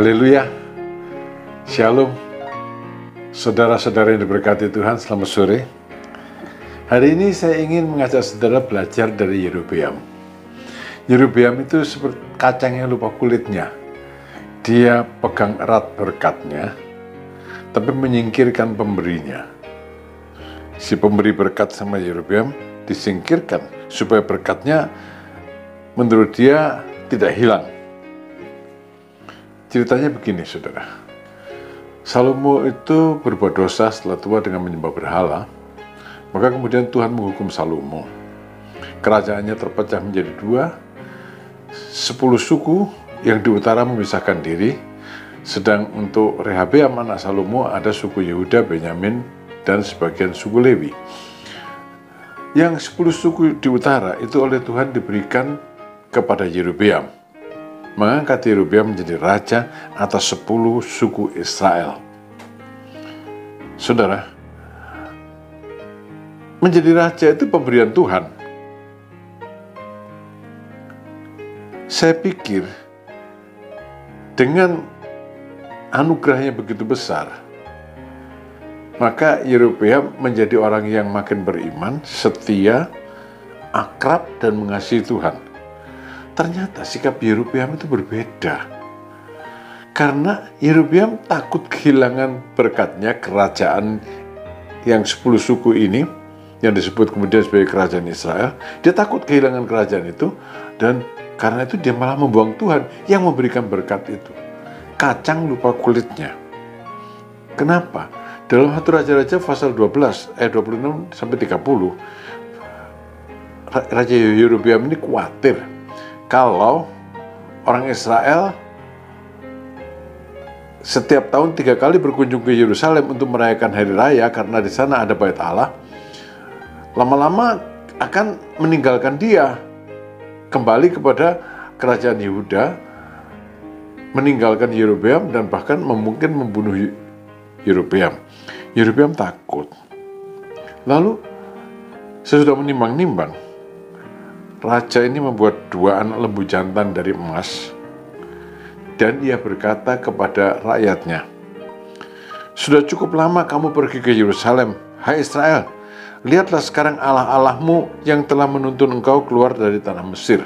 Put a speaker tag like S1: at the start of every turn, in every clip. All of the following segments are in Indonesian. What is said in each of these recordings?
S1: Haleluya, Shalom, saudara-saudara yang diberkati Tuhan, selamat sore. Hari ini saya ingin mengajak saudara belajar dari Yerobeam. Yerobeam itu seperti kacang yang lupa kulitnya. Dia pegang erat berkatnya, tapi menyingkirkan pemberinya. Si pemberi berkat sama Yerobeam disingkirkan, supaya berkatnya menurut dia tidak hilang. Ceritanya begini, saudara. Salomo itu berbuat dosa setelah tua dengan menyembah berhala. Maka kemudian Tuhan menghukum Salomo. Kerajaannya terpecah menjadi 2. 10 suku yang di utara memisahkan diri. Sedang untuk Rehabeam anak Salomo ada suku Yehuda, Benyamin, dan sebagian suku Lewi. Yang 10 suku di utara itu oleh Tuhan diberikan kepada Yerobeam, mengangkat Yerobeam menjadi raja atas 10 suku Israel. Saudara, menjadi raja itu pemberian Tuhan. Saya pikir dengan anugerahnya begitu besar, maka Yerobeam menjadi orang yang makin beriman, setia, akrab, dan mengasihi Tuhan. Ternyata sikap Yerobeam itu berbeda. Karena Yerobeam takut kehilangan berkatnya, kerajaan yang 10 suku ini, yang disebut kemudian sebagai kerajaan Israel. Dia takut kehilangan kerajaan itu, dan karena itu dia malah membuang Tuhan yang memberikan berkat itu. Kacang lupa kulitnya. Kenapa? Dalam 1 Raja-Raja pasal 12, ayat 26 sampai 30, Raja Yerobeam ini khawatir kalau orang Israel setiap tahun 3 kali berkunjung ke Yerusalem untuk merayakan hari raya karena di sana ada bait Allah, lama-lama akan meninggalkan dia, kembali kepada kerajaan Yehuda, meninggalkan Yerobeam dan bahkan mungkin membunuh Yerobeam. Yerobeam takut. Lalu sesudah menimbang-nimbang, raja ini membuat 2 anak lembu jantan dari emas, dan ia berkata kepada rakyatnya, "Sudah cukup lama kamu pergi ke Yerusalem, hai Israel. Lihatlah sekarang Allah-Allahmu yang telah menuntun engkau keluar dari tanah Mesir."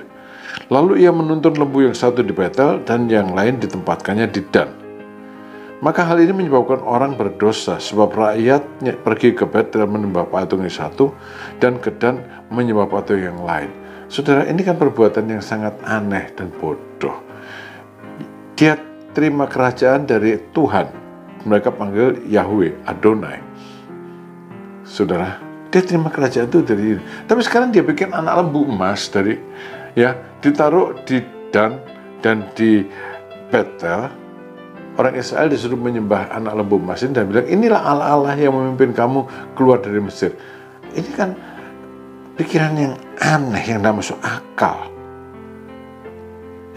S1: Lalu ia menuntun lembu yang satu di Betel dan yang lain ditempatkannya di Dan. Maka hal ini menyebabkan orang berdosa, sebab rakyatnya pergi ke Betel menyembah patung yang satu, dan ke Dan menyembah patung yang lain. Saudara, ini kan perbuatan yang sangat aneh dan bodoh. Dia terima kerajaan dari Tuhan. Mereka panggil Yahweh, Adonai. Saudara, dia terima kerajaan itu dari ini. Tapi sekarang dia bikin anak lembu emas dari, ditaruh di Dan dan di Betel. Orang Israel disuruh menyembah anak lembu emas ini dan bilang, inilah Allah-Allah yang memimpin kamu keluar dari Mesir. Ini kan pikiran yang aneh, yang tidak masuk akal.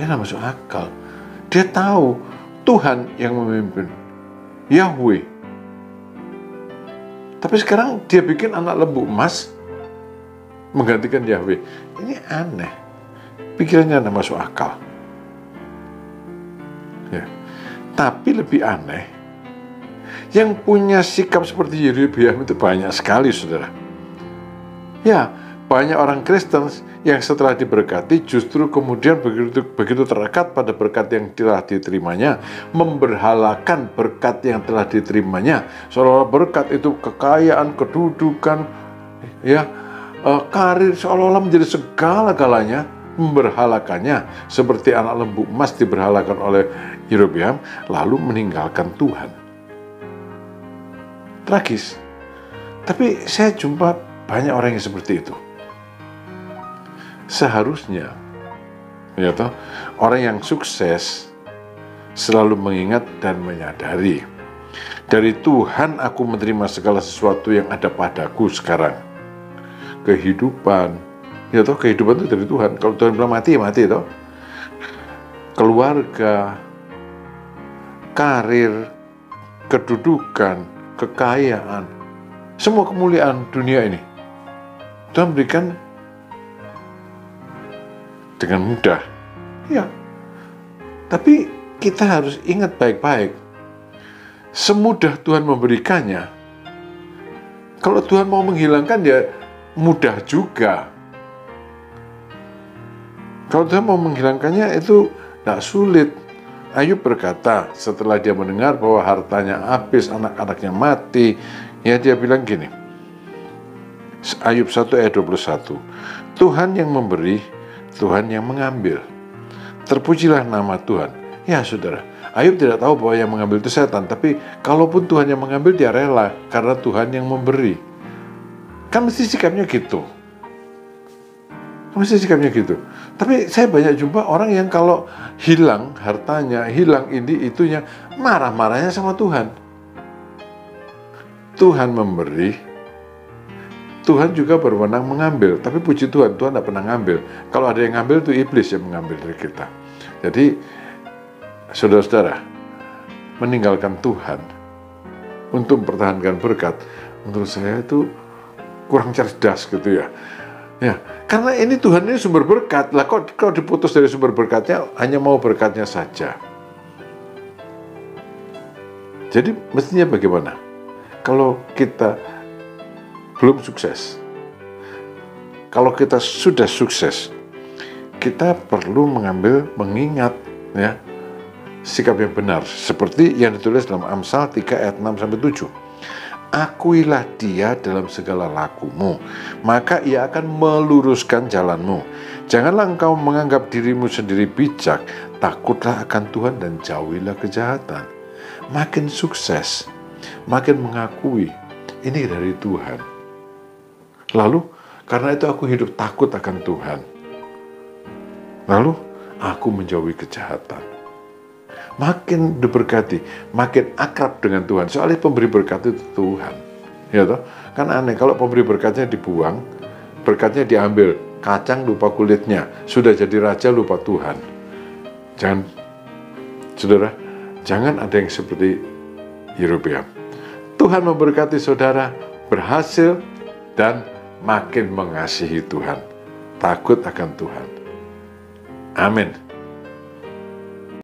S1: Tidak masuk akal. Dia tahu Tuhan yang memimpin, Yahweh. Tapi sekarang dia bikin anak lembu emas menggantikan Yahweh. Ini aneh. Pikirannya tidak masuk akal. Tapi lebih aneh, yang punya sikap seperti Yerobeam itu banyak sekali, saudara. Banyak orang Kristen yang setelah diberkati justru kemudian begitu terikat pada berkat yang telah diterimanya, memberhalakan berkat yang telah diterimanya, seolah-olah berkat itu kekayaan, kedudukan, karir, seolah-olah menjadi segala-galanya, memberhalakannya seperti anak lembu emas diberhalakan oleh Yerobeam, lalu meninggalkan Tuhan. Tragis. Tapi saya jumpa banyak orang yang seperti itu. Seharusnya orang yang sukses selalu mengingat dan menyadari, dari Tuhan aku menerima segala sesuatu yang ada padaku sekarang. Kehidupan, kehidupan itu dari Tuhan. Kalau Tuhan bilang mati, ya mati toh. Keluarga, karir, kedudukan, kekayaan, semua kemuliaan dunia ini Tuhan berikan dengan mudah. Tapi kita harus ingat baik-baik, semudah Tuhan memberikannya, kalau Tuhan mau menghilangkan ya mudah juga. Kalau Tuhan mau menghilangkannya itu tidak sulit. Ayub berkata setelah dia mendengar bahwa hartanya habis, anak-anaknya mati, ya dia bilang gini, Ayub 1 ayat 21, Tuhan yang memberi, Tuhan yang mengambil. Terpujilah nama Tuhan. Ya saudara, Ayub tidak tahu bahwa yang mengambil itu setan, tapi kalaupun Tuhan yang mengambil, dia rela karena Tuhan yang memberi. Kan mesti sikapnya gitu. Mesti sikapnya gitu. Tapi saya banyak jumpa orang yang kalau hilang hartanya, hilang ini itunya, marah-marahnya sama Tuhan. Tuhan memberi, Tuhan juga berwenang mengambil. Tapi puji Tuhan, Tuhan tidak pernah ngambil. Kalau ada yang ngambil, itu iblis yang mengambil dari kita. Jadi, saudara-saudara, meninggalkan Tuhan untuk mempertahankan berkat, menurut saya itu kurang cerdas gitu ya. Ya, karena ini Tuhan ini sumber berkat. Lah kok diputus dari sumber berkatnya, hanya mau berkatnya saja. Jadi mestinya bagaimana? Kalau kita belum sukses, kalau kita sudah sukses, kita perlu mengingat ya sikap yang benar, seperti yang ditulis dalam Amsal 3 ayat 6-7. Akuilah dia dalam segala lakumu, maka ia akan meluruskan jalanmu. Janganlah engkau menganggap dirimu sendiri bijak, takutlah akan Tuhan dan jauhilah kejahatan. Makin sukses, makin mengakui ini dari Tuhan. Lalu karena itu aku hidup takut akan Tuhan. Lalu aku menjauhi kejahatan. Makin diberkati, makin akrab dengan Tuhan. Soalnya pemberi berkat itu Tuhan. Ya toh? Kan aneh kalau pemberi berkatnya dibuang, berkatnya diambil, kacang lupa kulitnya, sudah jadi raja lupa Tuhan. Jangan, saudara, jangan ada yang seperti Yerobeam. Tuhan memberkati saudara, berhasil dan makin mengasihi Tuhan, takut akan Tuhan. Amin.